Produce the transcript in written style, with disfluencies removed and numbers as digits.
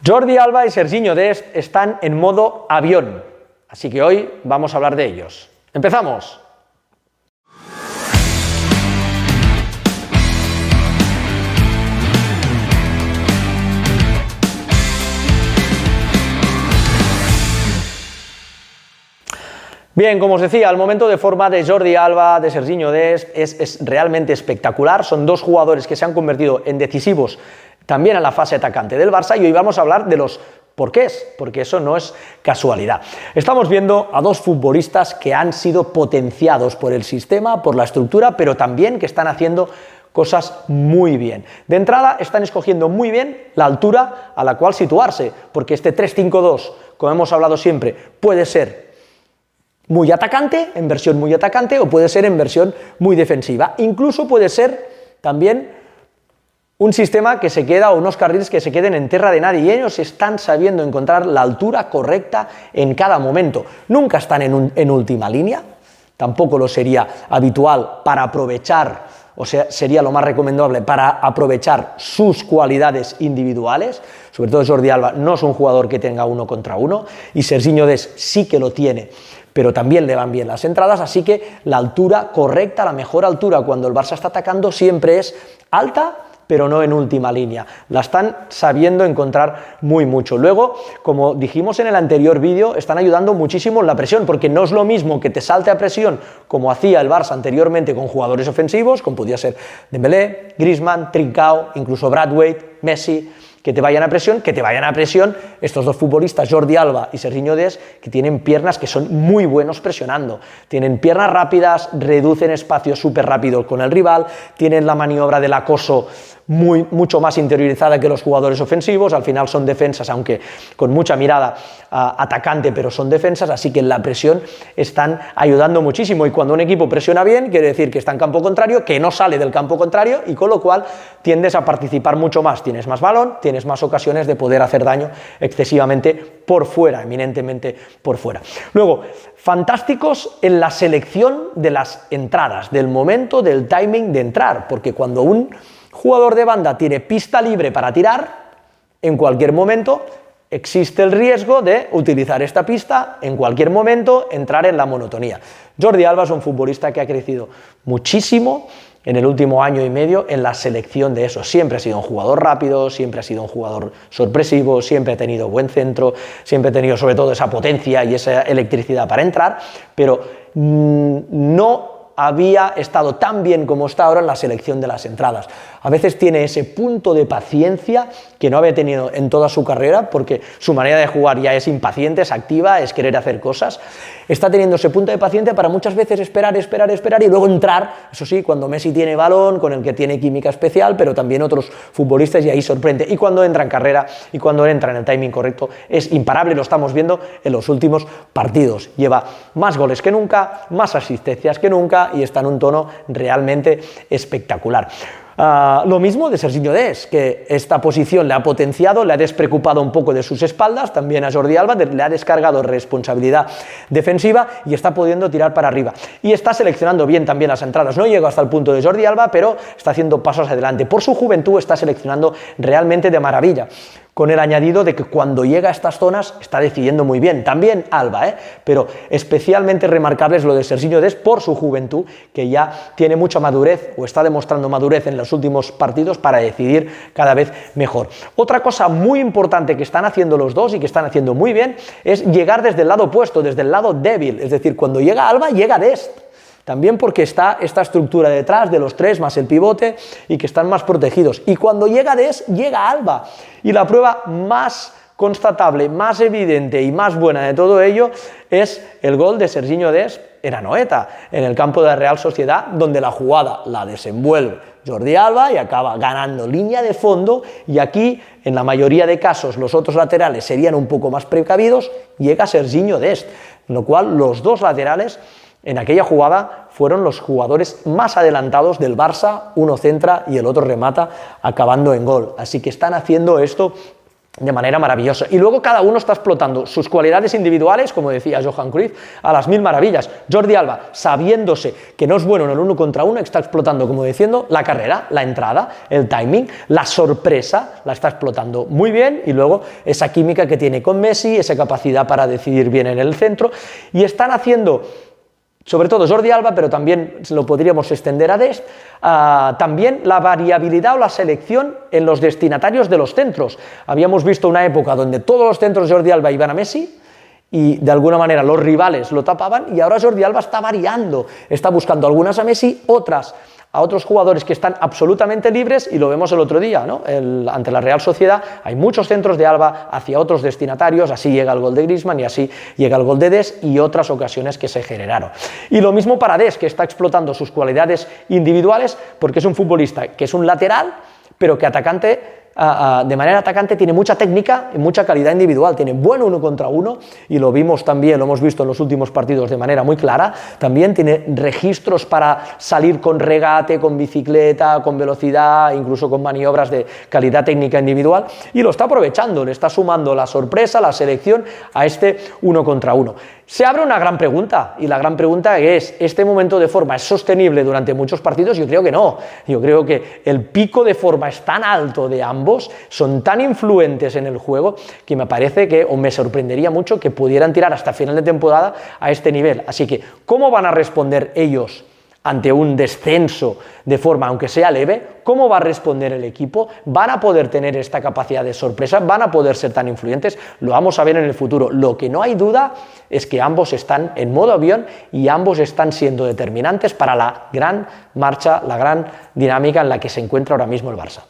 Jordi Alba y Serginho Dest están en modo avión, así que hoy vamos a hablar de ellos. ¡Empezamos! Bien, como os decía, el momento de forma de Jordi Alba, de Serginho Dest es realmente espectacular. Son dos jugadores que se han convertido en decisivos también en la fase atacante del Barça y hoy vamos a hablar de los porqués, porque eso no es casualidad. Estamos viendo a dos futbolistas que han sido potenciados por el sistema, por la estructura, pero también que están haciendo cosas muy bien. De entrada están escogiendo muy bien la altura a la cual situarse, porque este 3-5-2, como hemos hablado siempre, puede ser muy atacante, en versión muy atacante, o puede ser en versión muy defensiva. Incluso puede ser también un sistema que se queda, o unos carriles que se queden en tierra de nadie, y ellos están sabiendo encontrar la altura correcta en cada momento. Nunca están en última línea, tampoco lo sería habitual para aprovechar, o sea, sería lo más recomendable para aprovechar sus cualidades individuales. Sobre todo Jordi Alba no es un jugador que tenga uno contra uno, y Serginho Dest sí que lo tiene, pero también le van bien las entradas, así que la altura correcta, la mejor altura cuando el Barça está atacando siempre es alta, pero no en última línea. La están sabiendo encontrar mucho. Luego, como dijimos en el anterior vídeo, están ayudando muchísimo en la presión, porque no es lo mismo que te salte a presión como hacía el Barça anteriormente con jugadores ofensivos, como podía ser Dembélé, Griezmann, Trincao, incluso Braithwaite, Messi, que te vayan a presión estos dos futbolistas, Jordi Alba y Serginho Dest, que tienen piernas que son muy buenos presionando, tienen piernas rápidas, reducen espacios súper rápidos con el rival, tienen la maniobra del acoso mucho más interiorizada que los jugadores ofensivos. Al final son defensas, aunque con mucha mirada atacante, pero son defensas, así que en la presión están ayudando muchísimo, y cuando un equipo presiona bien, quiere decir que está en campo contrario, que no sale del campo contrario, y con lo cual tiendes a participar mucho más, tienes más balón, tienes más ocasiones de poder hacer daño excesivamente por fuera, eminentemente por fuera. Luego, fantásticos en la selección de las entradas, del momento, del timing de entrar, porque cuando un jugador de banda tiene pista libre para tirar, en cualquier momento existe el riesgo de utilizar esta pista, en cualquier momento entrar en la monotonía. Jordi Alba es un futbolista que ha crecido muchísimo en el último año y medio en la selección de eso. Siempre ha sido un jugador rápido, siempre ha sido un jugador sorpresivo, siempre ha tenido buen centro, siempre ha tenido sobre todo esa potencia y esa electricidad para entrar, pero no había estado tan bien como está ahora en la selección de las entradas. A veces tiene ese punto de paciencia que no había tenido en toda su carrera, porque su manera de jugar ya es impaciente, es activa, es querer hacer cosas. Está teniendo ese punto de paciencia para muchas veces esperar y luego entrar, eso sí, cuando Messi tiene balón, con el que tiene química especial, pero también otros futbolistas, y ahí sorprende. Y cuando entra en carrera y cuando entra en el timing correcto es imparable, lo estamos viendo en los últimos partidos. Lleva más goles que nunca, más asistencias que nunca, y está en un tono realmente espectacular. Lo mismo de Serginho Dest, que esta posición le ha potenciado, le ha despreocupado un poco de sus espaldas, también a Jordi Alba, le ha descargado responsabilidad defensiva y está pudiendo tirar para arriba. Y está seleccionando bien también las entradas. No llega hasta el punto de Jordi Alba, pero está haciendo pasos adelante. Por su juventud está seleccionando realmente de maravilla, con el añadido de que cuando llega a estas zonas está decidiendo muy bien. También Alba, pero especialmente remarcable es lo de Serginho Dest por su juventud, que ya tiene mucha madurez, o está demostrando madurez en los últimos partidos para decidir cada vez mejor. Otra cosa muy importante que están haciendo los dos y que están haciendo muy bien es llegar desde el lado opuesto, desde el lado débil, es decir, cuando llega Alba, llega Dest. También porque está esta estructura detrás de los tres más el pivote y que están más protegidos. Y cuando llega Dest, llega Alba. Y la prueba más constatable, más evidente y más buena de todo ello es el gol de Serginho Dest en Anoeta, en el campo de la Real Sociedad, donde la jugada la desenvuelve Jordi Alba y acaba ganando línea de fondo, y aquí, en la mayoría de casos, los otros laterales serían un poco más precavidos, llega Serginho Dest, lo cual los dos laterales en aquella jugada fueron los jugadores más adelantados del Barça, uno centra y el otro remata, acabando en gol. Así que están haciendo esto de manera maravillosa. Y luego cada uno está explotando sus cualidades individuales, como decía Johan Cruyff, a las mil maravillas. Jordi Alba, sabiéndose que no es bueno en el 1 contra 1, está explotando, como diciendo, la carrera, la entrada, el timing, la sorpresa, la está explotando muy bien, y luego esa química que tiene con Messi, esa capacidad para decidir bien en el centro, y están haciendo, sobre todo Jordi Alba, pero también lo podríamos extender a Dest, también la variabilidad o la selección en los destinatarios de los centros. Habíamos visto una época donde todos los centros de Jordi Alba iban a Messi, y de alguna manera los rivales lo tapaban, y ahora Jordi Alba está variando, está buscando algunas a Messi, otras a otros jugadores que están absolutamente libres, y lo vemos el otro día, ¿no? Ante la Real Sociedad hay muchos centros de Alba hacia otros destinatarios, así llega el gol de Griezmann y así llega el gol de Dest y otras ocasiones que se generaron. Y lo mismo para Dest, que está explotando sus cualidades individuales, porque es un futbolista que es un lateral, pero que de manera atacante tiene mucha técnica y mucha calidad individual, tiene buen 1 contra 1, y lo vimos también, lo hemos visto en los últimos partidos de manera muy clara. También tiene registros para salir con regate, con bicicleta, con velocidad, incluso con maniobras de calidad técnica individual, y lo está aprovechando, le está sumando la sorpresa, la selección a este 1 contra 1. Se abre una gran pregunta, y la gran pregunta es: ¿este momento de forma es sostenible durante muchos partidos? Yo creo que no. Yo creo que el pico de forma es tan alto de ambos, son tan influentes en el juego, que me parece que, o me sorprendería mucho, que pudieran tirar hasta final de temporada a este nivel. Así que, ¿cómo van a responder ellos ante un descenso de forma, aunque sea leve? ¿Cómo va a responder el equipo? ¿Van a poder tener esta capacidad de sorpresa? ¿Van a poder ser tan influyentes? Lo vamos a ver en el futuro. Lo que no hay duda es que ambos están en modo avión, y ambos están siendo determinantes para la gran marcha, la gran dinámica en la que se encuentra ahora mismo el Barça.